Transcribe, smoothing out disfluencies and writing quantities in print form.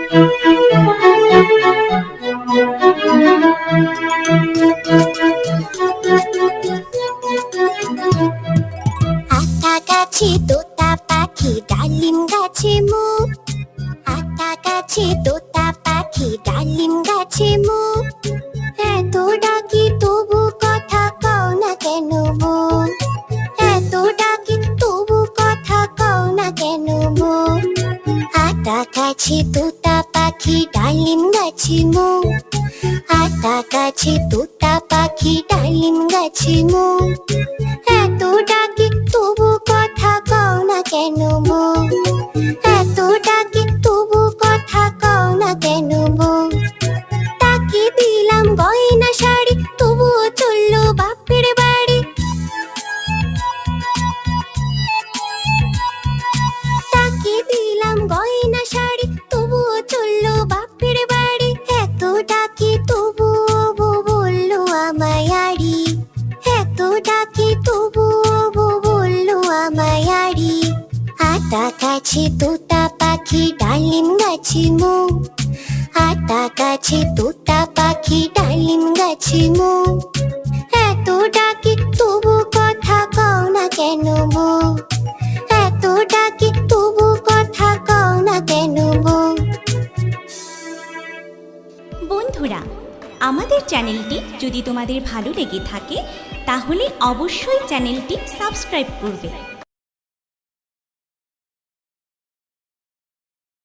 আতা গাছে তোতা পাখি ডালিম গাছে মুখ, আতা গাছে তোতা পাখি ডালিম গাছে মুখ, এত ডাকি তবু কথা কও না কেন মুখ, এত ডাকি তবু কথা কও না কেন মুখ। আতা গাছে তোতা পাখি ডালিম গাছে মুখ, আতা গাছে তোতা পাখি ডালিম গাছে মুখ, এত ডাকি তবু কথা কও না কেন মুখ, এত ডাকি তবু কথা কও না কেন মুখ। তাকে দিলাম গয়না শাড়ি তবুও চললো বাপের বাড়ি, তাকে দিলাম গয়না শাড়ি তবুও চললো বাপের বাড়ি, এত ডাকি তবুও বললো আমায় আড়ি, এত ডাকি তবুও বললো আমায় আড়ি। আতা গাছে তোতা পাখি ডালিম গাছে মুখ, আতা গাছে তোতা পাখি ডালিম গাছে মুখ, এত ডাকি তবু কথা কও না কেন মুখ, এত ডাকি তবু কথা কও না কেন মুখ। বন্ধুরা, আমাদের চ্যানেলটি যদি তোমাদের ভালো লেগে থাকে তাহলে অবশ্যই চ্যানেলটি সাবস্ক্রাইব করবে।